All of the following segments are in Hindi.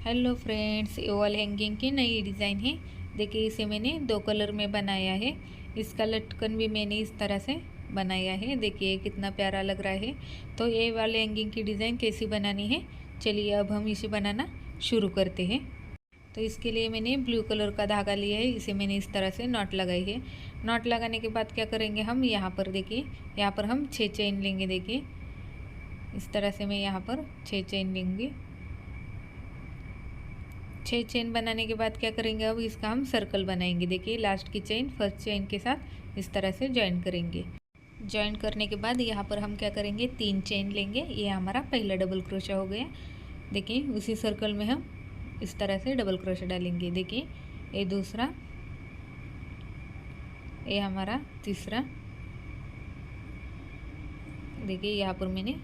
हेलो फ्रेंड्स, ये वॉल हैंगिंग की नई डिज़ाइन है। देखिए, इसे मैंने दो कलर में बनाया है। इसका लटकन भी मैंने इस तरह से बनाया है। देखिए कितना प्यारा लग रहा है। तो ये वाले हैंगिंग की डिज़ाइन कैसी बनानी है, चलिए अब हम इसे बनाना शुरू करते हैं। तो इसके लिए मैंने ब्लू कलर का धागा लिया है। इसे मैंने इस तरह से नॉट लगाई है। नॉट लगाने के बाद क्या करेंगे हम, यहाँ पर देखिए, यहाँ पर हम 6 चेन लेंगे। देखिए इस तरह से मैं यहाँ पर 6 चेन लेंगी। 6 चेन बनाने के बाद क्या करेंगे, अब इसका हम सर्कल बनाएंगे। देखिए लास्ट की चेन फर्स्ट चेन के साथ इस तरह से ज्वाइन करेंगे। ज्वाइन करने के बाद यहाँ पर हम क्या करेंगे, 3 चेन लेंगे। ये हमारा पहला डबल क्रोशा हो गया। देखिए उसी सर्कल में हम इस तरह से डबल क्रोशा डालेंगे। देखिए ये दूसरा, ये हमारा तीसरा। देखिए यहाँ पर मैंने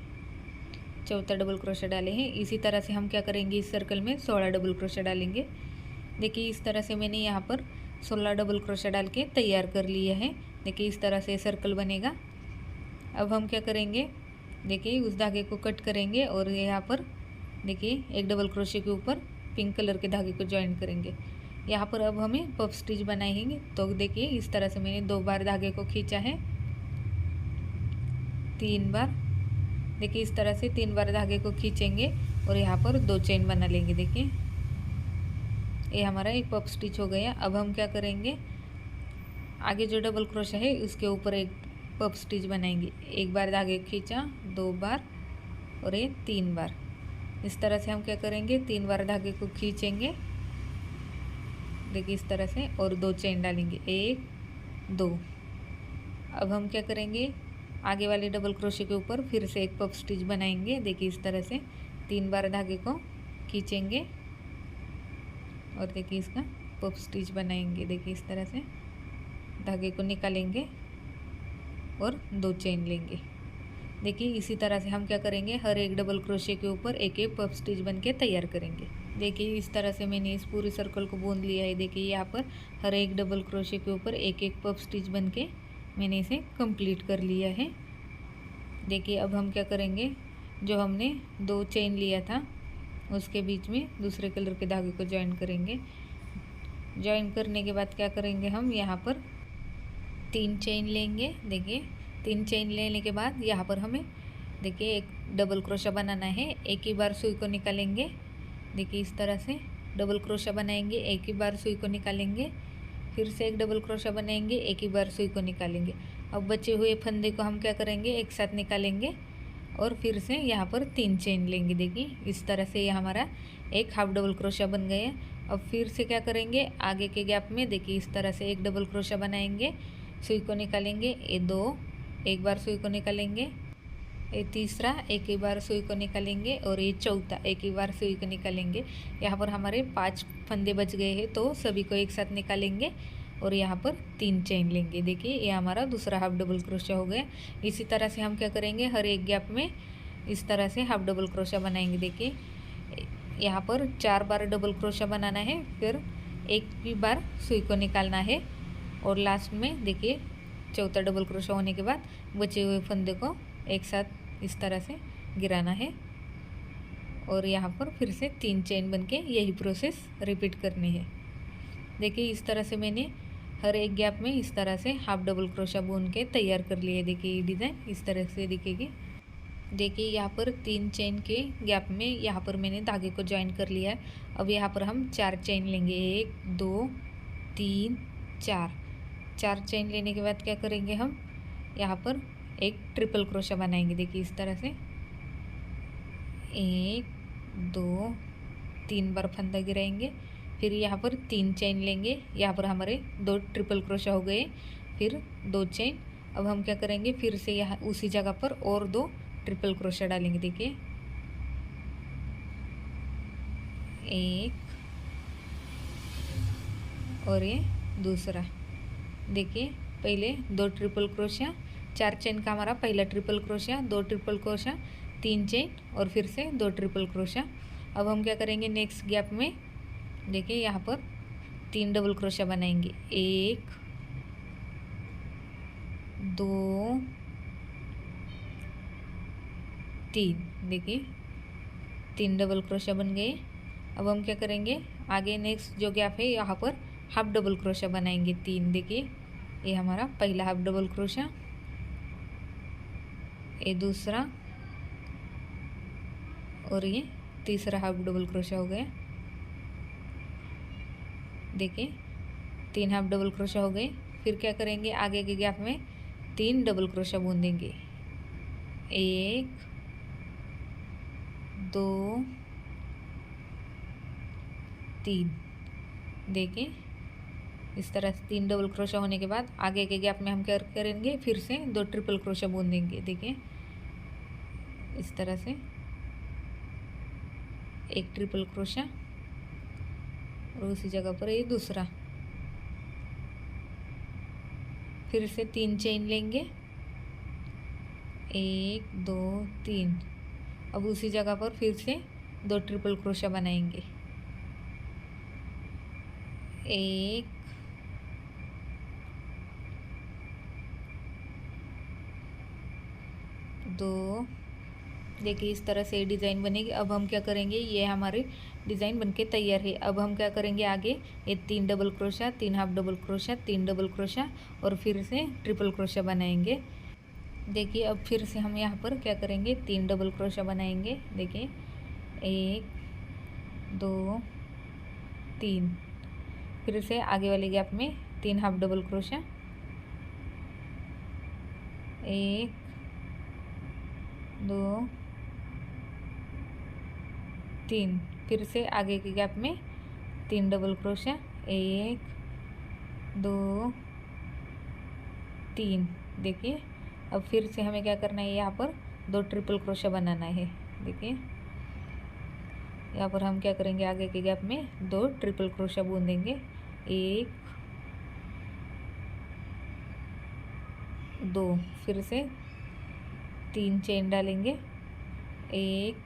चौथा डबल क्रोशा डाले हैं। इसी तरह से हम क्या करेंगे, इस सर्कल में 16 डबल क्रोशा डालेंगे। देखिए इस तरह से मैंने यहाँ पर 16 डबल क्रोशा डाल के तैयार कर लिया है। देखिए इस तरह से सर्कल बनेगा। अब हम क्या करेंगे, देखिए उस धागे को कट करेंगे और यहाँ पर देखिए एक डबल क्रोशे के ऊपर पिंक कलर के धागे को ज्वाइन करेंगे। यहाँ पर अब हमें पफ स्टिच बनाएंगे। तो देखिए इस तरह से मैंने 2 बार धागे को खींचा है, 3 बार। देखिए इस तरह से 3 बार धागे को खींचेंगे और यहाँ पर 2 चेन बना लेंगे। देखिए ये हमारा एक पफ स्टिच हो गया। अब हम क्या करेंगे, आगे जो डबल क्रोशा है उसके ऊपर एक पफ स्टिच बनाएंगे। 1 बार धागे खींचा, 2 बार और ये 3 बार। इस तरह से हम क्या करेंगे, 3 बार धागे को खींचेंगे। देखिए इस तरह से, और 2 चेन डालेंगे, 1 2। अब हम क्या करेंगे, आगे वाले डबल क्रोशे के ऊपर फिर से एक पफ स्टिच बनाएंगे। देखिए इस तरह से 3 बार धागे को खींचेंगे और देखिए इसका पफ स्टिच बनाएंगे। देखिए इस तरह से धागे को निकालेंगे और 2 चेन लेंगे। देखिए इसी तरह से हम क्या करेंगे, हर एक डबल क्रोशे के ऊपर एक एक पफ स्टिच बन के तैयार करेंगे। देखिए इस तरह से मैंने इस पूरे सर्कल को बूंद लिया है। देखिए यहाँ पर हर एक डबल क्रोशे के ऊपर एक एक पफ स्टिच बन के मैंने इसे कंप्लीट कर लिया है। देखिए अब हम क्या करेंगे, जो हमने 2 चेन लिया था उसके बीच में दूसरे कलर के धागे को ज्वाइन करेंगे। ज्वाइन करने के बाद क्या करेंगे, हम यहाँ पर 3 चेन लेंगे। देखिए 3 चेन लेने के बाद यहाँ पर हमें देखिए एक डबल क्रोशा बनाना है। एक ही बार सुई को निकालेंगे। देखिए इस तरह से डबल क्रोशा बनाएंगे, एक ही बार सुई को निकालेंगे, फिर से एक डबल क्रोशा बनाएंगे, एक ही बार सुई को निकालेंगे। अब बचे हुए फंदे को हम क्या करेंगे, एक साथ निकालेंगे और फिर से यहाँ पर 3 चेन लेंगे। देखिए इस तरह से ये हमारा एक हाफ डबल क्रोशा बन गया। अब फिर से क्या करेंगे, आगे के गैप में देखिए इस तरह से एक डबल क्रोशा बनाएंगे, सुई को निकालेंगे, ये 2, एक बार सुई को निकालेंगे, ये तीसरा, एक ही बार सुई को निकालेंगे और ये चौथा, एक ही बार सुई को निकालेंगे। यहाँ पर हमारे 5 फंदे बच गए हैं, तो सभी को एक साथ निकालेंगे और यहाँ पर 3 चेन लेंगे। देखिए ये हमारा दूसरा हाफ डबल क्रोशा हो गया। इसी तरह से हम क्या करेंगे, हर एक गैप में इस तरह से हाफ डबल क्रोशा बनाएंगे। देखिए यहाँ पर 4 बार डबल क्रोशा बनाना है, फिर एक ही बार सुई को निकालना है और लास्ट में देखिए चौथा डबल क्रोशा होने के बाद बचे हुए फंदे को एक साथ इस तरह से गिराना है और यहाँ पर फिर से 3 चेन बनके यही प्रोसेस रिपीट करनी है। देखिए इस तरह से मैंने हर एक गैप में इस तरह से हाफ डबल क्रोशा बुन के तैयार कर लिए। देखिए ये डिज़ाइन इस तरह से दिखेगी। देखिए यहाँ पर 3 चेन के गैप में यहाँ पर मैंने धागे को ज्वाइन कर लिया है। अब यहाँ पर हम 4 चेन लेंगे, 1 2 3 4 चेन लेने के बाद क्या करेंगे, हम यहाँ पर एक ट्रिपल क्रोशा बनाएंगे। देखिए इस तरह से 1 2 3 बार फंदा गिराएंगे, फिर यहाँ पर 3 चेन लेंगे। यहाँ पर हमारे 2 ट्रिपल क्रोशा हो गए, फिर 2 चेन। अब हम क्या करेंगे, फिर से यहाँ उसी जगह पर और 2 ट्रिपल क्रोशा डालेंगे। देखिए 1 और ये दूसरा। देखिए पहले 2 ट्रिपल क्रोशिया, 4 चेन का हमारा पहला triple crochet, 2 triple crochet, 3 chain और फिर से 2 ट्रिपल क्रोशिया। अब हम क्या करेंगे, नेक्स्ट गैप में देखिए यहाँ पर 3 डबल क्रोशिया बनाएंगे, 1 2 3। देखिए 3 डबल क्रोशिया बन गए। अब हम क्या करेंगे, आगे नेक्स्ट जो गैप है यहाँ पर हाफ डबल क्रोशा बनाएंगे 3। देखिए ये हमारा पहला हाफ डबल क्रोशा, ये दूसरा और ये तीसरा हाफ डबल क्रोशा हो गया। देखिए 3 हाफ डबल क्रोशा हो गए। फिर क्या करेंगे, आगे के गैप में 3 डबल क्रोशा बूंदेंगे, 1 2 3। देखिए इस तरह से 3 डबल क्रोशा होने के बाद आगे के गैप में हम क्या करेंगे, फिर से 2 ट्रिपल क्रोशा बूंदेंगे। देखिए इस तरह से 1 ट्रिपल क्रोशा और उसी जगह पर ये दूसरा, फिर से 3 चेन लेंगे, 1 2 3। अब उसी जगह पर फिर से 2 ट्रिपल क्रोशा बनाएंगे, 1 2। देखिए इस तरह से डिज़ाइन बनेगी। अब हम क्या करेंगे, ये हमारी डिज़ाइन बनके तैयार है। अब हम क्या करेंगे, आगे ये 3 double crochet, 3 half double crochet, 3 double crochet और फिर से ट्रिपल क्रोशा बनाएंगे। देखिए अब फिर से हम यहाँ पर क्या करेंगे, 3 डबल क्रोशा बनाएंगे। देखिए 1 2 3। फिर से आगे वाले गैप में 3 हाफ डबल क्रोशा, 1 2 3। फिर से आगे के गैप में 3 डबल क्रोशा, 1 2 3। देखिए अब फिर से हमें क्या करना है, यहाँ पर 2 ट्रिपल क्रोशा बनाना है। देखिए यहाँ पर हम क्या करेंगे, आगे के गैप में 2 ट्रिपल क्रोशा बूंदेंगे, 1 2। फिर से 3 चेन डालेंगे, 1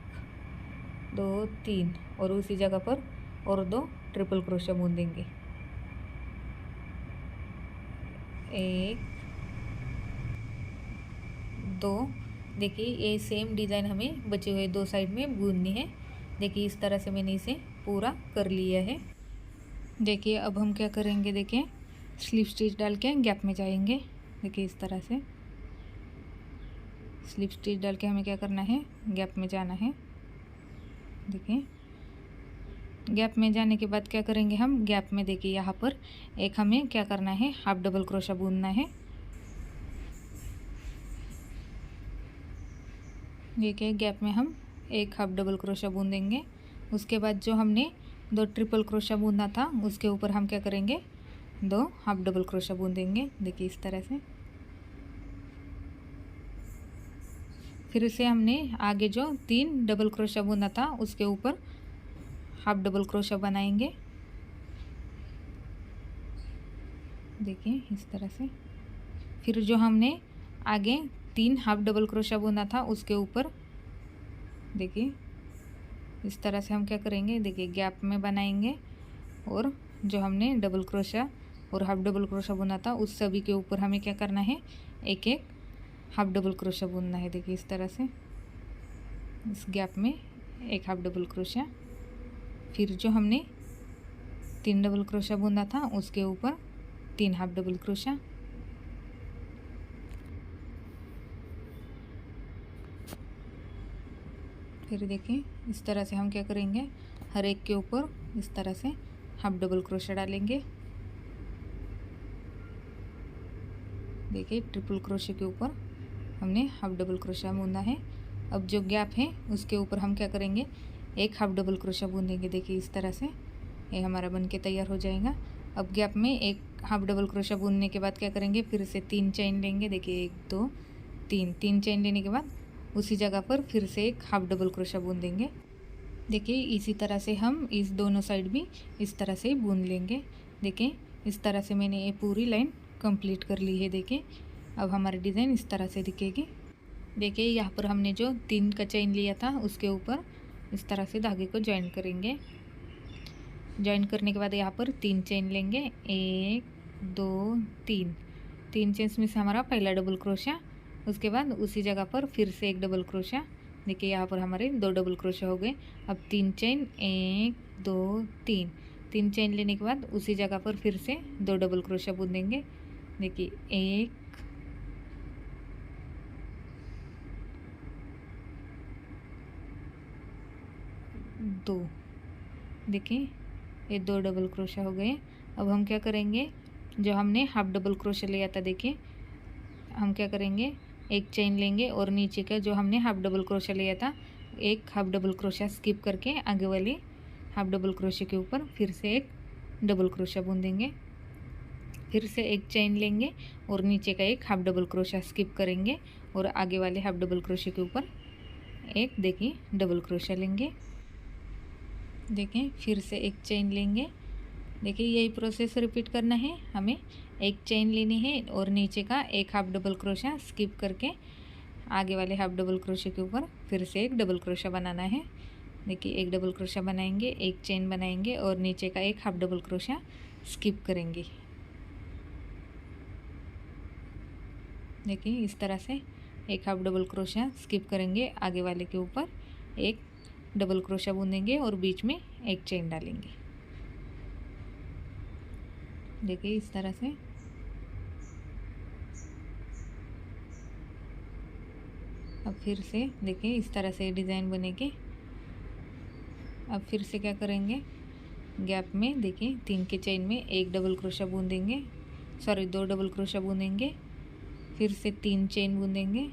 2 3 और उसी जगह पर और 2 ट्रिपल क्रोशा बूंदेंगे, 1 2। देखिए ये सेम डिज़ाइन हमें बचे हुए 2 साइड में बूंदनी है। देखिए इस तरह से मैंने इसे पूरा कर लिया है। देखिए अब हम क्या करेंगे, देखिए स्लिप स्टिच डाल के गैप में जाएंगे। देखिए इस तरह से स्लिप स्टिच डाल के हमें क्या करना है, गैप में जाना है। देखिए गैप में जाने के बाद क्या करेंगे हम, गैप में देखिए यहाँ पर एक हमें क्या करना है, हाफ डबल क्रोशा बूंदना है। देखिए गैप में हम एक हाफ डबल क्रोशा बूंदेंगे। उसके बाद जो हमने 2 ट्रिपल क्रोशा बूंदा था उसके ऊपर हम क्या करेंगे, 2 हाफ डबल क्रोशा बूंदेंगे। देखिए इस तरह से। फिर से हमने आगे जो 3 डबल क्रोशा बूंदा था उसके ऊपर हाफ डबल क्रोशा बनाएंगे। देखिए इस तरह से। फिर जो हमने आगे 3 हाफ डबल क्रोशा बूंदा था उसके ऊपर देखिए इस तरह से हम क्या करेंगे, देखिए गैप में बनाएंगे और जो हमने डबल क्रोशा और हाफ डबल क्रोशा बुना था उस सभी के ऊपर हमें क्या करना है, एक एक हाफ डबल क्रोशा बुनना है। देखिए इस तरह से इस गैप में एक हाफ डबल क्रोशा, फिर जो हमने 3 डबल क्रोशा बुना था उसके ऊपर 3 हाफ डबल क्रोशा, फिर देखिए इस तरह से हम क्या करेंगे, हर एक के ऊपर इस तरह से हाफ डबल क्रोशा डालेंगे। देखिए ट्रिपल क्रोशे के ऊपर हमने हाफ डबल क्रोशा बुना है। अब जो गैप है उसके ऊपर हम क्या करेंगे, एक हाफ डबल क्रोशा बुनेंगे। देखिए इस तरह से ये हमारा बन के तैयार हो जाएगा। अब गैप में एक हाफ डबल क्रोशा बुनने के बाद क्या करेंगे, फिर से 3 चेन लेंगे। देखिए 1 2 3 चेन लेने के बाद उसी जगह पर फिर से एक हाफ डबल क्रोशा बुन देंगे। देखिए इसी तरह से हम इस दोनों साइड भी इस तरह से बुन लेंगे। देखिए इस तरह से मैंने ये पूरी लाइन कंप्लीट कर ली है। देखिए अब हमारा डिज़ाइन इस तरह से दिखेगी। देखिए यहाँ पर हमने जो 3 का चेन लिया था उसके ऊपर इस तरह से धागे को ज्वाइन करेंगे। ज्वाइन करने के बाद यहाँ पर 3 चेन लेंगे, 1 2 3 चेन्स में से हमारा पहला डबल क्रोशा, उसके बाद उसी जगह पर फिर से एक डबल क्रोशा। देखिए यहाँ पर हमारे 2 डबल क्रोशा हो गए। अब 3 चेन, 1 2 3, 3 चेन लेने के बाद उसी जगह पर फिर से 2 डबल क्रोशा बुनेंगे। देखिए 1 2, देखिए ये 2 डबल क्रोशा हो गए। अब हम क्या करेंगे, जो हमने हाफ डबल क्रोशा लिया था, देखिए हम क्या करेंगे, एक चेन लेंगे और नीचे का जो हमने हाफ डबल क्रोशा लिया था, एक हाफ डबल क्रोशा स्किप करके आगे वाली हाफ डबल क्रोशे के ऊपर फिर से एक डबल क्रोशा बुन देंगे। फिर से एक चेन लेंगे और नीचे का एक हाफ डबल क्रोशा स्किप करेंगे और आगे वाले हाफ डबल क्रोशे के ऊपर एक, देखिए डबल क्रोशा लेंगे। देखें फिर से एक चेन लेंगे। देखिए यही प्रोसेस रिपीट करना है हमें। एक चेन लेनी है और नीचे का एक हाफ डबल क्रोशा स्किप करके आगे वाले हाफ डबल क्रोशे के ऊपर फिर से एक डबल क्रोशा बनाना है। देखिए एक डबल क्रोशा बनाएंगे, एक चेन बनाएंगे और नीचे का एक हाफ डबल क्रोशा स्किप करेंगे। देखिए इस तरह से एक हाफ डबल क्रोशा स्किप करेंगे, आगे वाले के ऊपर एक डबल क्रोशा बुनेंगे और बीच में एक चेन डालेंगे। देखिए इस तरह से। अब फिर से देखिए इस तरह से डिज़ाइन बनेगी। अब फिर से क्या करेंगे, गैप में देखिए 3 के चेन में एक डबल क्रोशा बुन देंगे, सॉरी 2 डबल क्रोशा बुनेंगे, फिर से 3 चेन बुनेंगे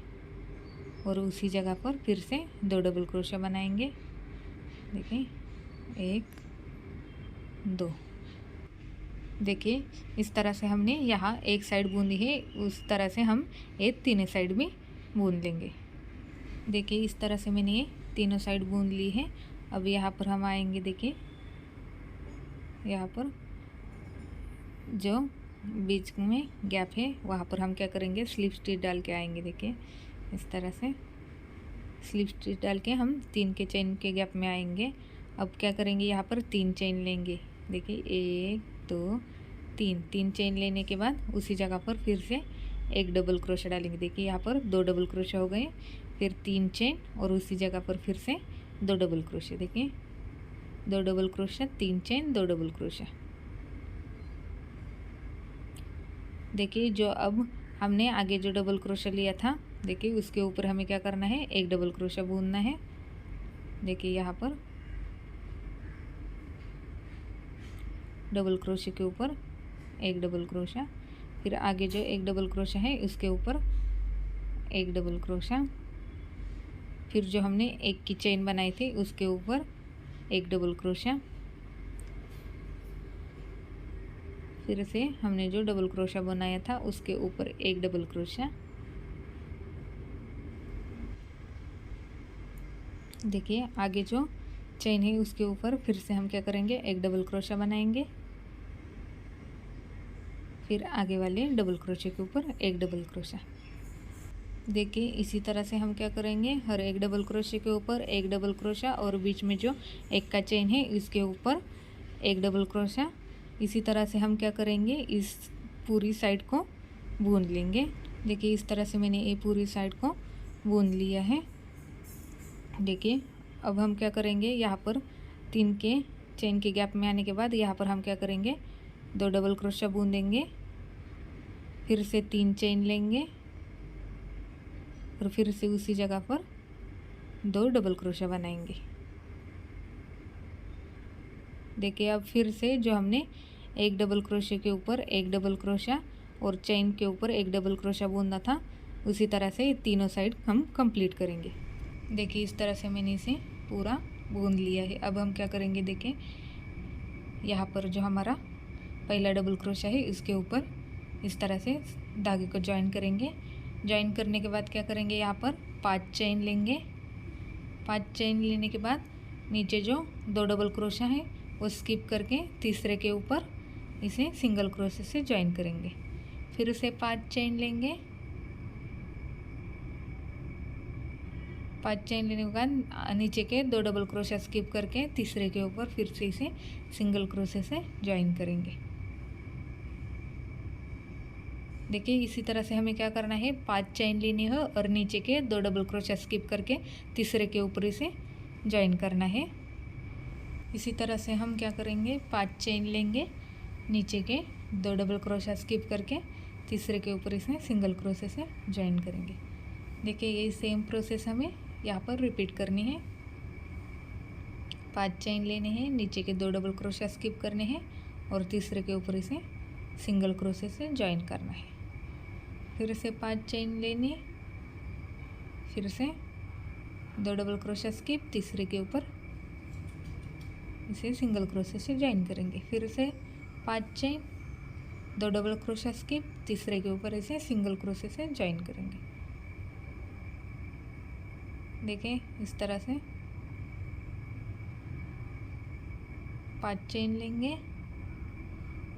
और उसी जगह पर फिर से 2 डबल क्रोशा बनाएंगे। देखिए 1 2, देखिए इस तरह से हमने यहाँ एक साइड बुनी है, उस तरह से हम ये तीनों साइड भी बुन लेंगे। देखिए इस तरह से मैंने ये तीनों साइड बुन ली है। अब यहाँ पर हम आएंगे, देखिए यहाँ पर जो बीच में गैप है वहाँ पर हम क्या करेंगे, स्लिप स्टिच डाल के आएंगे। देखिए इस तरह से स्लिप स्टिच डाल के हम 3 के चेन के गैप में आएंगे। अब क्या करेंगे, यहाँ पर 3 चेन लेंगे। देखिए 1 2 3, 3 चेन लेने के बाद उसी जगह पर फिर से एक डबल क्रोशा डालेंगे। देखिए यहाँ पर 2 डबल क्रोशा हो गए, फिर 3 चेन और उसी जगह पर फिर से 2 डबल क्रोशा। देखिए 2 double crochet, 3 chain, 2 double crochet. देखिए जो अब हमने आगे जो डबल क्रोशा लिया था, देखिए उसके ऊपर हमें क्या करना है, एक डबल क्रोशा बुनना है। देखिए यहाँ पर डबल क्रोशे के ऊपर एक डबल क्रोशा, फिर आगे जो एक डबल क्रोशा है उसके ऊपर एक डबल क्रोशा, फिर जो हमने एक की चेन बनाई थी उसके ऊपर एक डबल क्रोशा, फिर से हमने जो डबल क्रोशा बनाया था उसके ऊपर एक डबल क्रोशा। देखिए आगे जो चेन है उसके ऊपर फिर से हम क्या करेंगे, एक डबल क्रोशा बनाएंगे, फिर आगे वाले डबल क्रोशे के ऊपर एक डबल क्रोशा। देखिए इसी तरह से हम क्या करेंगे, हर एक डबल क्रोशे के ऊपर एक डबल क्रोशा और बीच में जो एक का चेन है इसके ऊपर एक डबल क्रोशा। इसी तरह से हम क्या करेंगे, इस पूरी साइड को बुन लेंगे। देखिए इस तरह से मैंने ये पूरी साइड को बुन लिया है। देखिए अब हम क्या करेंगे, यहाँ पर 3 के चेन के गैप में आने के बाद यहाँ पर हम क्या करेंगे, 2 डबल क्रोशा बुन देंगे, फिर से 3 चेन लेंगे और फिर से उसी जगह पर 2 डबल क्रोशा बनाएंगे। देखिए अब फिर से जो हमने एक डबल क्रोशे के ऊपर एक डबल क्रोशा और चेन के ऊपर एक डबल क्रोशा बुनना था, उसी तरह से तीनों साइड हम कंप्लीट करेंगे। देखिए इस तरह से मैंने इसे पूरा बुन लिया है। अब हम क्या करेंगे, देखिए यहाँ पर जो हमारा पहला डबल क्रोशा है इसके ऊपर इस तरह से धागे को ज्वाइन करेंगे। ज्वाइन करने के बाद क्या करेंगे, यहाँ पर 5 चेन लेंगे। 5 चेन लेने के बाद नीचे जो 2 डबल क्रोशा है वो स्किप करके तीसरे के ऊपर इसे सिंगल क्रोशे से ज्वाइन करेंगे। फिर उसे 5 चेन लेंगे। 5 चेन लेने के बाद नीचे के 2 डबल क्रोशा स्किप करके तीसरे के ऊपर फिर से इसे सिंगल क्रोशे से ज्वाइन करेंगे। देखिए इसी तरह से हमें क्या करना है, 5 चेन लेनी है और नीचे के 2 डबल क्रोशा स्किप करके तीसरे के ऊपर इसे ज्वाइन करना है। इसी तरह से हम क्या करेंगे, 5 चेन लेंगे, नीचे के 2 डबल क्रोशा स्किप करके तीसरे के ऊपर इसे सिंगल क्रोशे से ज्वाइन करेंगे। देखिए ये सेम प्रोसेस हमें यहाँ पर रिपीट करनी है। 5 चेन लेने हैं, नीचे के 2 डबल क्रोशा स्किप करने हैं और तीसरे के ऊपर इसे सिंगल क्रोशे से ज्वाइन करना है। फिर से 5 चेन लेनी, फिर से 2 डबल क्रोशा स्किप, तीसरे के ऊपर इसे सिंगल क्रोशे से ज्वाइन करेंगे। फिर से 5 चेन, 2 डबल क्रोशा स्किप, तीसरे के ऊपर इसे सिंगल क्रोशे से ज्वाइन करेंगे। देखिए इस तरह से 5 चेन लेंगे,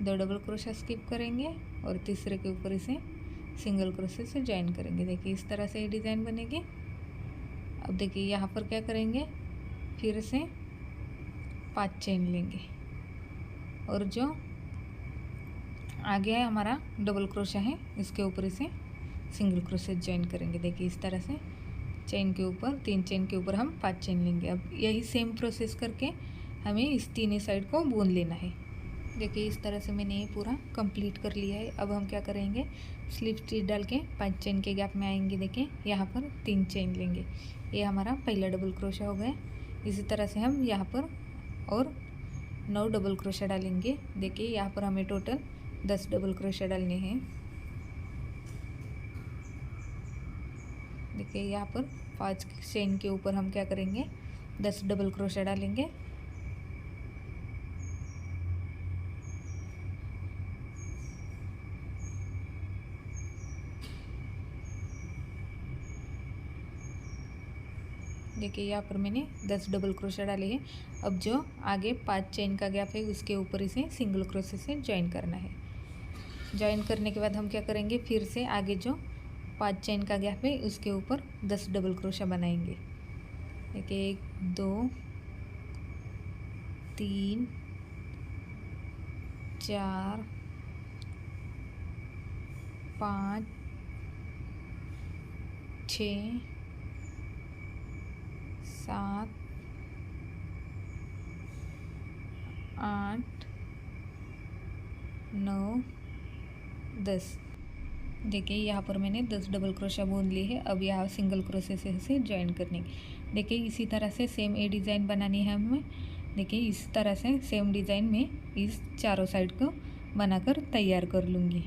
2 डबल क्रोशा स्किप करेंगे और तीसरे के ऊपर इसे सिंगल क्रोशे से ज्वाइन करेंगे। देखिए इस तरह से ये डिज़ाइन बनेगी। अब देखिए यहाँ पर क्या करेंगे, फिर से 5 चेन लेंगे और जो आगे है हमारा डबल क्रोशा है, इसके ऊपर इसे सिंगल क्रोशे ज्वाइन करेंगे। देखिए इस तरह से चेन के ऊपर, 3 चेन के ऊपर हम 5 चेन लेंगे। अब यही सेम प्रोसेस करके हमें इस तीनों साइड को बुन लेना है। देखिए इस तरह से मैंने ये पूरा कंप्लीट कर लिया है। अब हम क्या करेंगे, स्लिप स्टिच डाल के 5 चेन के गैप में आएंगे। देखिए यहाँ पर 3 चेन लेंगे, ये हमारा पहला डबल क्रोशा हो गया। इसी तरह से हम यहाँ पर और 9 डबल क्रोशा डालेंगे। देखिए यहाँ पर हमें टोटल 10 डबल क्रोशा डालने हैं। देखिए यहाँ पर 5 चेन के ऊपर हम क्या करेंगे, 10 डबल क्रोशा डालेंगे। देखिए यहाँ पर मैंने 10 डबल क्रोशा डाले हैं। अब जो आगे 5 चेन का गैप है उसके ऊपर इसे सिंगल क्रोशे से ज्वाइन करना है। ज्वाइन करने के बाद हम क्या करेंगे, फिर से आगे जो 5 चेन का गैप है उसके ऊपर 10 डबल क्रोशा बनाएंगे। देखिए 1 2 3 4 5 6 7 8 9 10। देखिए यहाँ पर मैंने 10 डबल क्रोशा बुन ली है। अब यहाँ सिंगल क्रोशे से इसे ज्वाइन करने। देखिए इसी तरह से सेम ये डिज़ाइन बनानी है हमें। देखिए इस तरह से सेम डिज़ाइन में इस चारों साइड को बनाकर तैयार कर लूँगी।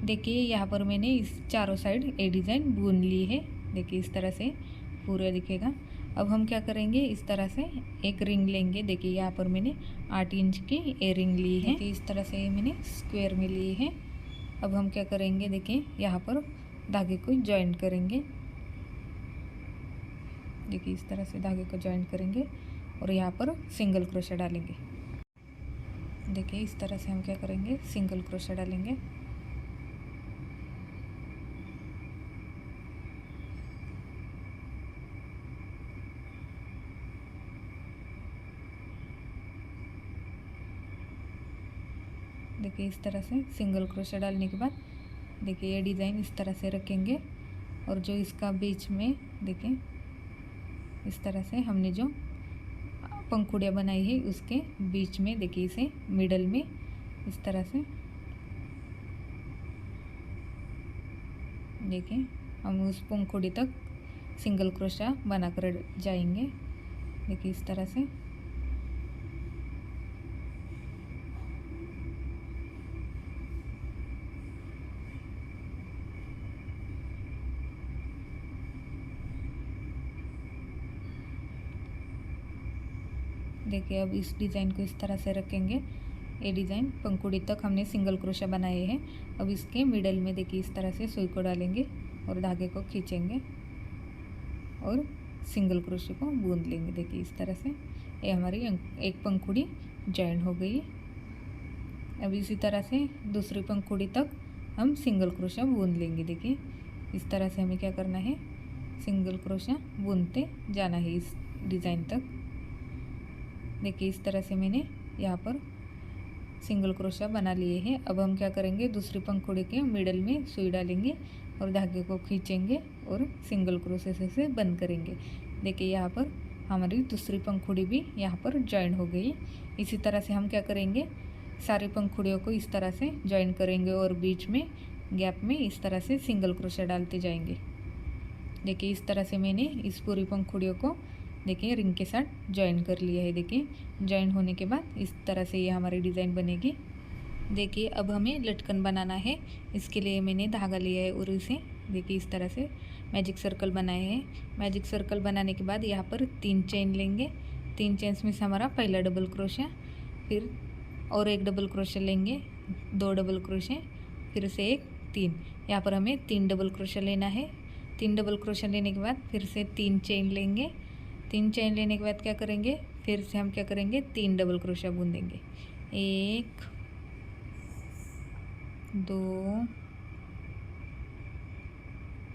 देखिए यहाँ पर मैंने इस चारों साइड ये डिज़ाइन बुन ली है। देखिए इस तरह से पूरा दिखेगा। अब हम क्या करेंगे, इस तरह से एक रिंग लेंगे। देखिए यहाँ पर मैंने 8 इंच की ये रिंग ली है। इस तरह से मैंने स्क्वायर में ली है। अब हम क्या करेंगे, देखिए यहाँ पर धागे को जॉइंट करेंगे। देखिए इस तरह से धागे को जॉइंट करेंगे और यहाँ पर सिंगल क्रोशा डालेंगे। देखिए इस तरह से हम क्या करेंगे, सिंगल क्रोशा डालेंगे। देखिए इस तरह से सिंगल क्रोशा डालने के बाद देखिए ये डिज़ाइन इस तरह से रखेंगे और जो इसका बीच में देखिए इस तरह से हमने जो पंखुड़ियाँ बनाई है उसके बीच में देखिए इसे मिडल में इस तरह से देखिए हम उस पंखुड़ी तक सिंगल क्रोशा बनाकर जाएंगे। देखिए इस तरह से देखिए अब इस डिज़ाइन को इस तरह से रखेंगे। ये डिज़ाइन पंखुड़ी तक हमने सिंगल क्रोशा बनाए हैं। अब इसके मिडल में देखिए इस तरह से सुई को डालेंगे और धागे को खींचेंगे और सिंगल क्रोशे को बूंद लेंगे। देखिए इस तरह से ये हमारी एक पंखुड़ी जॉइन हो गई। अब इसी तरह से दूसरी पंखुड़ी तक हम सिंगल क्रोशा बूंद लेंगे। देखिए इस तरह से हमें क्या करना है, सिंगल क्रोशा बूंदते जाना है इस डिज़ाइन तक। देखिए इस तरह से मैंने यहाँ पर सिंगल क्रोशा बना लिए हैं। अब हम क्या करेंगे, दूसरी पंखुड़ी के मिडल में सुई डालेंगे और धागे को खींचेंगे और सिंगल क्रोशे से बंद करेंगे। देखिए यहाँ पर हमारी दूसरी पंखुड़ी भी यहाँ पर ज्वाइन हो गई। इसी तरह से हम क्या करेंगे, सारी पंखुड़ियों को इस तरह से ज्वाइन करेंगे और बीच में गैप में इस तरह से सिंगल क्रोशा डालते जाएंगे। देखिए इस तरह से मैंने इस पूरी पंखुड़ियों को देखिए रिंग के साथ ज्वाइन कर लिया है। देखिए ज्वाइन होने के बाद इस तरह से ये हमारी डिज़ाइन बनेगी। देखिए अब हमें लटकन बनाना है। इसके लिए मैंने धागा लिया है और इसे देखिए इस तरह से मैजिक सर्कल बनाए हैं। मैजिक सर्कल बनाने के बाद यहाँ पर 3 चेन लेंगे। 3 चेन्स में से हमारा पहला डबल क्रोशा, फिर और एक डबल क्रोशा लेंगे, 2 डबल क्रोशे, फिर से एक 3। यहाँ पर हमें 3 डबल क्रोशा लेना है। 3 डबल क्रोशा लेने के बाद फिर से 3 चेन लेंगे। 3 चेन लेने के बाद क्या करेंगे, फिर से हम क्या करेंगे, 3 डबल क्रोशा बूंदेंगे। 1 2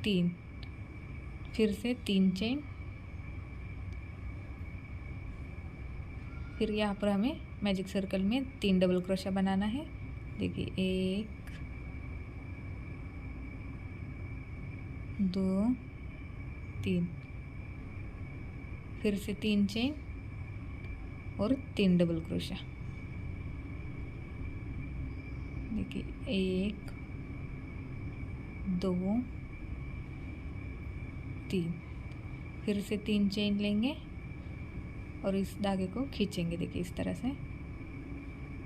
3, फिर से 3 चेन, फिर यहाँ पर हमें मैजिक सर्कल में 3 डबल क्रोशा बनाना है। देखिए 1 2 3, फिर से 3 चेन और 3 डबल क्रोशा। देखिए 1 2 3, फिर से 3 चेन लेंगे और इस धागे को खींचेंगे। देखिए इस तरह से।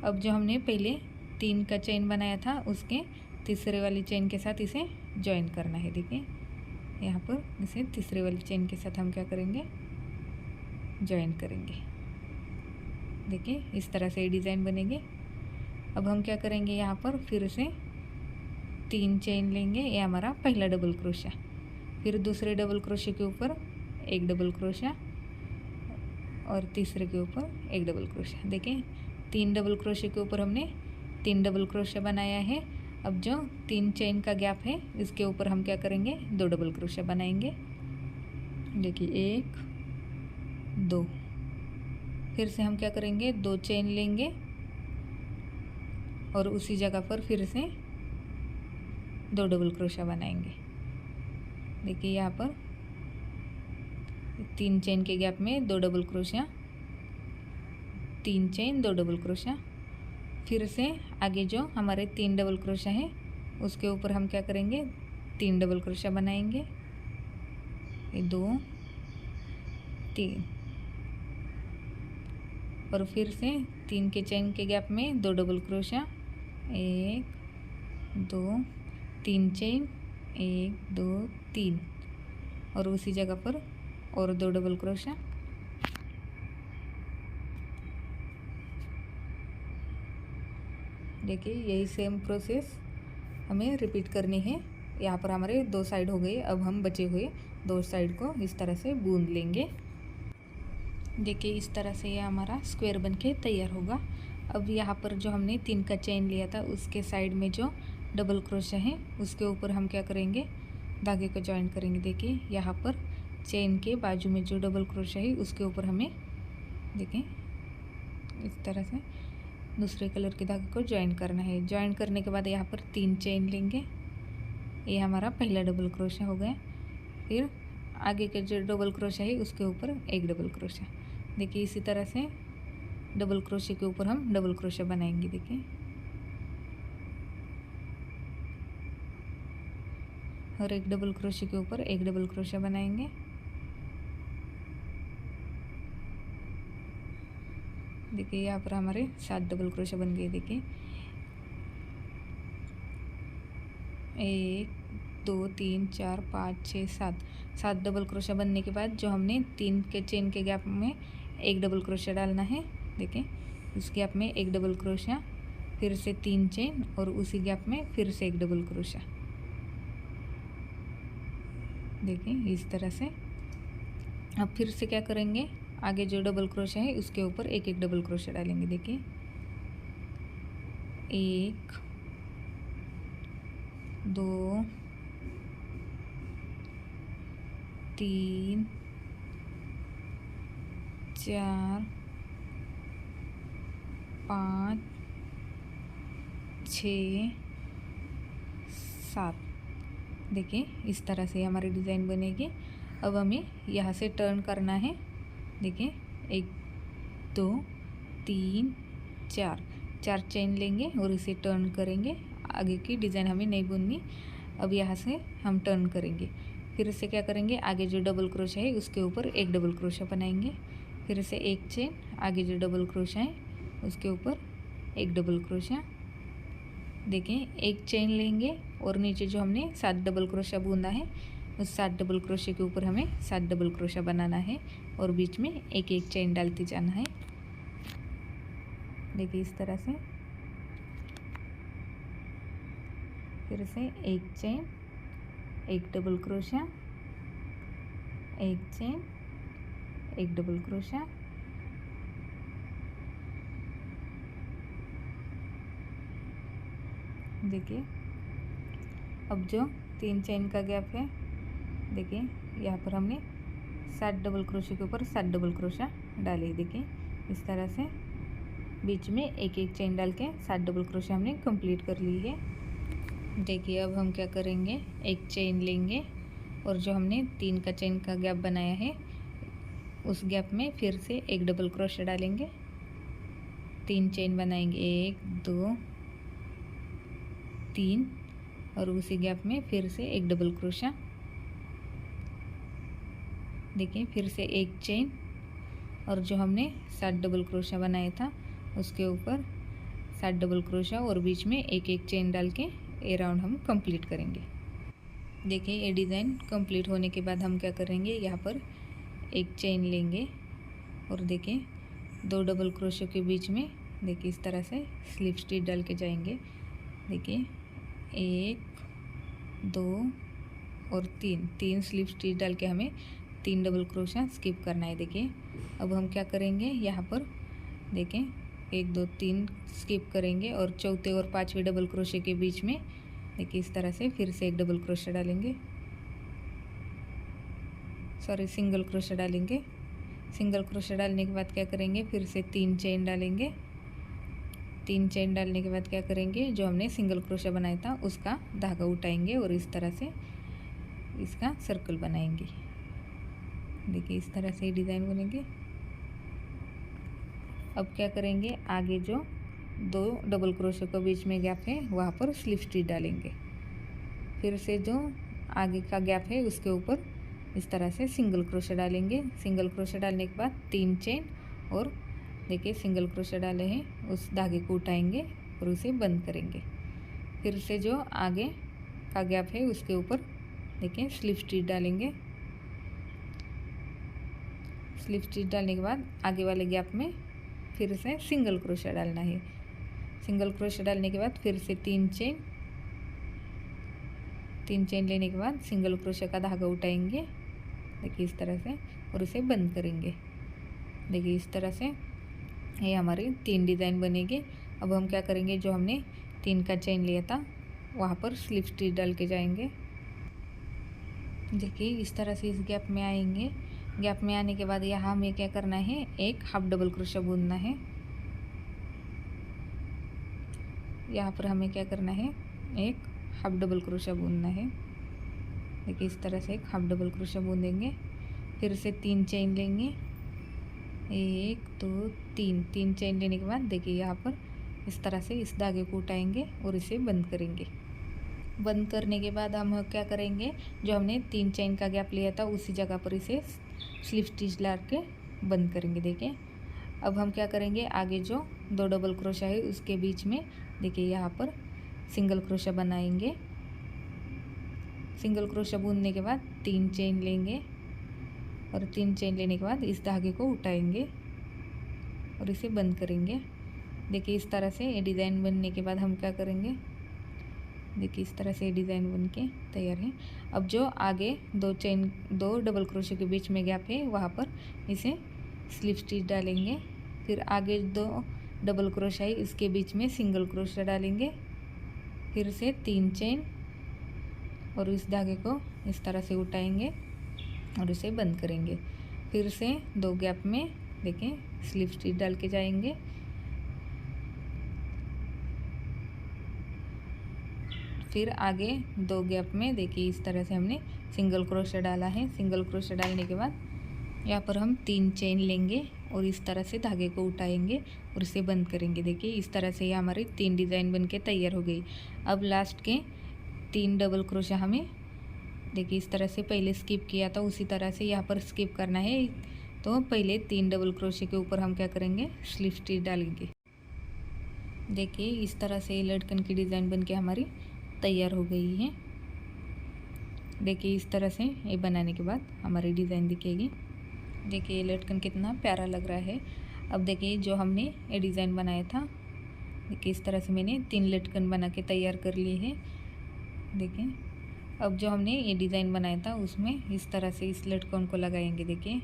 अब जो हमने पहले 3 का चेन बनाया था उसके तीसरे वाली चेन के साथ इसे ज्वाइन करना है। देखिए यहाँ पर इसे तीसरे वाली चेन के साथ हम क्या करेंगे, ज्वाइन करेंगे। देखिए इस तरह से डिज़ाइन बनेगी। अब हम क्या करेंगे, यहाँ पर फिर से 3 चेन लेंगे, ये हमारा पहला डबल क्रोशा, फिर दूसरे डबल क्रोशे के ऊपर एक डबल क्रोशा और तीसरे के ऊपर एक डबल क्रोशा। देखिए 3 डबल क्रोशे के ऊपर हमने 3 डबल क्रोशा बनाया है। अब जो 3 चेन का गैप है इसके ऊपर हम क्या करेंगे, 2 डबल क्रोशा बनाएंगे। देखिए 1 2, फिर से हम क्या करेंगे, 2 चेन लेंगे और उसी जगह पर फिर से 2 डबल क्रोशा बनाएंगे। देखिए यहाँ पर 3 चेन के गैप में 2 double crochet, 3 chain 2 double crochet, फिर से आगे जो हमारे 3 डबल क्रोशा है उसके ऊपर हम क्या करेंगे, 3 डबल क्रोशा बनाएंगे। 2 3 और फिर से 3 के चेन के गैप में 2 डबल क्रोशा, 1 2 3 चेन, 1 2 3 और उसी जगह पर और 2 डबल क्रोशा। देखिए यही सेम प्रोसेस हमें रिपीट करनी है। यहाँ पर हमारे 2 साइड हो गए। अब हम बचे हुए 2 साइड को इस तरह से बूंद लेंगे। देखिए इस तरह से ये हमारा स्क्वायर बनके तैयार होगा। अब यहाँ पर जो हमने 3 का चेन लिया था उसके साइड में जो डबल क्रोशा है उसके ऊपर हम क्या करेंगे, धागे को ज्वाइन करेंगे। देखिए यहाँ पर चेन के बाजू में जो डबल क्रोशा है उसके ऊपर हमें देखिए इस तरह से दूसरे कलर के धागे को ज्वाइन करना है। ज्वाइन करने के बाद यहाँ पर 3 चेन लेंगे, ये हमारा पहला डबल क्रोशा हो गया। फिर आगे के जो डबल क्रोशा है उसके ऊपर एक डबल क्रोशा। देखिए इसी तरह से डबल क्रोशे के ऊपर हम डबल क्रोशा बनाएंगे। देखिए और एक डबल क्रोशे के ऊपर एक डबल क्रोशा बनाएंगे। देखिए यहाँ पर हमारे 7 डबल क्रोशा बन गए। देखिए 1 2 3 4 5 6 7 डबल क्रोशा बनने के बाद जो हमने 3 के चेन के गैप में एक डबल क्रोशा डालना है। देखिए उस गैप में एक डबल क्रोशा, फिर से 3 चेन और उसी गैप में फिर से एक डबल क्रोशा। देखिए इस तरह से। अब फिर से क्या करेंगे, आगे जो डबल क्रोशा है उसके ऊपर एक एक डबल क्रोशा डालेंगे। देखिए 1 2 3 4 5 6 7। देखिए इस तरह से हमारी डिज़ाइन बनेगी। अब हमें यहाँ से टर्न करना है। देखिए 1 2 3 4 4 चेन लेंगे और इसे टर्न करेंगे। आगे की डिज़ाइन हमें नहीं बुननी। अब यहाँ से हम टर्न करेंगे। फिर से क्या करेंगे, आगे जो डबल क्रोशा है उसके ऊपर एक डबल क्रोशा बनाएंगे। फिर से एक चेन, आगे जो डबल क्रोशा है उसके ऊपर एक डबल क्रोशा। देखें एक चेन लेंगे और नीचे जो हमने 7 डबल क्रोशा बूंदा है उस 7 डबल क्रोशे के ऊपर हमें 7 डबल क्रोशा बनाना है और बीच में एक एक चेन डालते जाना है। देखिए इस तरह से। फिर से एक चेन, एक डबल क्रोशा, एक चेन, एक डबल क्रोशा, देखिए अब जो 3 चेन का गैप है, देखिए यहाँ पर हमने 7 डबल क्रोशे के ऊपर 7 डबल क्रोशा डाले। देखिए इस तरह से बीच में एक एक चेन डाल के 7 डबल क्रोशा हमने कंप्लीट कर ली है। देखिए अब हम क्या करेंगे, एक चेन लेंगे और जो हमने 3 का चेन का गैप बनाया है उस गैप में फिर से एक डबल क्रोशा डालेंगे। 3 चेन बनाएंगे, 1 2 3 और उसी गैप में फिर से एक डबल क्रोशा। देखिए फिर से एक चेन और जो हमने 7 डबल क्रोशा बनाया था उसके ऊपर 7 डबल क्रोशा और बीच में एक एक चेन डाल के ये राउंड हम कंप्लीट करेंगे। देखिए ये डिज़ाइन कंप्लीट होने के बाद हम क्या करेंगे, यहाँ पर एक चेन लेंगे और देखिए 2 डबल क्रोशे के बीच में देखिए इस तरह से स्लिप स्टिच डाल के जाएंगे। देखिए 1 2 और 3 स्लिप स्टिच डाल के हमें 3 डबल क्रोशा स्किप करना है। देखिए अब हम क्या करेंगे, यहाँ पर देखें 1 2 3 स्किप करेंगे और चौथे और 5वें डबल क्रोशे के बीच में देखिए इस तरह से फिर से एक डबल क्रोशा डालेंगे, सॉरी सिंगल क्रोशा डालेंगे। सिंगल क्रोशा डालने के बाद क्या करेंगे, फिर से 3 चेन डालेंगे। 3 चेन डालने के बाद क्या करेंगे, जो हमने सिंगल क्रोशा बनाया था उसका धागा उठाएंगे और इस तरह से इसका सर्कल बनाएंगे। देखिए इस तरह से डिज़ाइन बनेगी। अब क्या करेंगे, आगे जो 2 डबल क्रोशे के बीच में गैप है वहाँ पर स्लिप स्टिच डालेंगे। फिर से जो आगे का गैप है उसके ऊपर इस तरह से सिंगल क्रोशा डालेंगे। सिंगल क्रोशा डालने के बाद 3 चेन और देखिए सिंगल क्रोशा डाले हैं उस धागे को उठाएंगे और उसे बंद करेंगे। फिर से जो आगे का गैप है उसके ऊपर देखिए स्लिप स्टिच डालेंगे। स्लिप स्टिच डालने के बाद आगे वाले गैप में फिर से सिंगल क्रोशा डालना है। सिंगल क्रोशा डालने के बाद फिर से 3 चेन लेने के बाद सिंगल क्रोशा का धागा उठाएंगे देखिए इस तरह से और उसे बंद करेंगे। देखिए इस तरह से ये हमारी 3 डिज़ाइन बनेगी। अब हम क्या करेंगे, जो हमने 3 का चेन लिया था वहाँ पर स्लिप स्टिच डाल के जाएंगे। देखिए इस तरह से इस गैप में आएंगे। गैप में आने के बाद यहाँ हमें क्या करना है, एक हाफ डबल क्रोशा बुनना है। यहाँ पर हमें क्या करना है, एक हाफ डबल क्रोशा बुनना है। देखिए इस तरह से एक हाफ डबल क्रोशा बुनेंगे। फिर से 3 चेन लेंगे, 1 2 3 चेन लेने के बाद देखिए यहाँ पर इस तरह से इस धागे को उठाएंगे और इसे बंद करेंगे। बंद करने के बाद हम क्या करेंगे, जो हमने 3 चेन का गैप लिया था उसी जगह पर इसे स्लिप स्टिच ला के बंद करेंगे। देखिए अब हम क्या करेंगे, आगे जो 2 डबल क्रोशा है उसके बीच में देखिए यहाँ पर सिंगल क्रोशा बनाएंगे। सिंगल क्रोशा बुनने के बाद 3 चेन लेंगे और 3 चेन लेने के बाद इस धागे को उठाएंगे और इसे बंद करेंगे। देखिए इस तरह से ये डिज़ाइन बनने के बाद हम क्या करेंगे, देखिए इस तरह से डिज़ाइन बन के तैयार है। अब जो आगे 2 डबल क्रोशे के बीच में गैप है वहाँ पर इसे स्लिप स्टिच डालेंगे। फिर आगे 2 डबल क्रोशा है इसके बीच में सिंगल क्रोशा डालेंगे। फिर से 3 चेन और इस धागे को इस तरह से उठाएंगे और इसे बंद करेंगे। फिर से 2 गैप में देखिए स्लिप स्टिच डाल के जाएंगे। फिर आगे 2 गैप में देखिए इस तरह से हमने सिंगल क्रोशे डाला है। सिंगल क्रोशे डालने के बाद यहाँ पर हम 3 चेन लेंगे और इस तरह से धागे को उठाएंगे और इसे बंद करेंगे। देखिए इस तरह से ये हमारी 3 डिज़ाइन बनके तैयार हो गई। अब लास्ट के 3 डबल क्रोशा हमें देखिए इस तरह से पहले स्किप किया था उसी तरह से यहाँ पर स्किप करना है। तो पहले 3 डबल क्रोशे के ऊपर हम क्या करेंगे, स्लिप स्टिच डालेंगे। देखिए इस तरह से लटकन की डिज़ाइन बनके हमारी तैयार हो गई है। देखिए इस तरह से ये बनाने के बाद हमारी डिज़ाइन दिखेगी। देखिए ये लटकन कितना प्यारा लग रहा है। अब देखिए जो हमने ये डिज़ाइन बनाया था, देखिए इस तरह से मैंने 3 लटकन बना के तैयार कर लिए हैं। देखिए अब जो हमने ये डिज़ाइन बनाया था उसमें इस तरह से इस लटकन को लगाएंगे। देखिए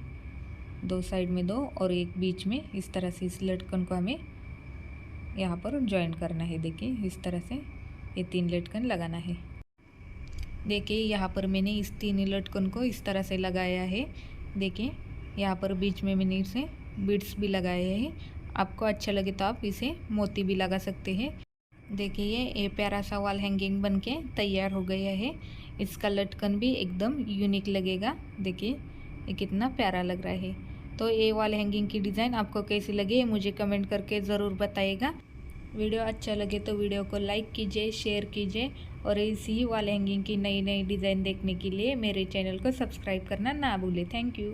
2 साइड में 2 और एक बीच में इस तरह से इस लटकन को हमें यहाँ पर जॉइन करना है। देखिए इस तरह से ये 3 लटकन लगाना है। देखिए यहाँ पर मैंने इस 3 लटकन को इस तरह से लगाया है। देखिए यहाँ पर बीच में मैंने इसे बीड्स भी लगाए हैं। आपको अच्छा लगे तो आप इसे मोती भी लगा सकते हैं। देखिए ये प्यारा सा वॉल हैंगिंग बनके तैयार हो गया है। इसका लटकन भी एकदम यूनिक लगेगा। देखिए ये कितना प्यारा लग रहा है। तो ये वॉल हैंगिंग की डिज़ाइन आपको कैसी लगी है मुझे कमेंट करके ज़रूर बताइएगा। वीडियो अच्छा लगे तो वीडियो को लाइक कीजिए, शेयर कीजिए और इसी वॉल हैंगिंग की नई नई डिज़ाइन देखने के लिए मेरे चैनल को सब्सक्राइब करना ना भूलें। Thank you.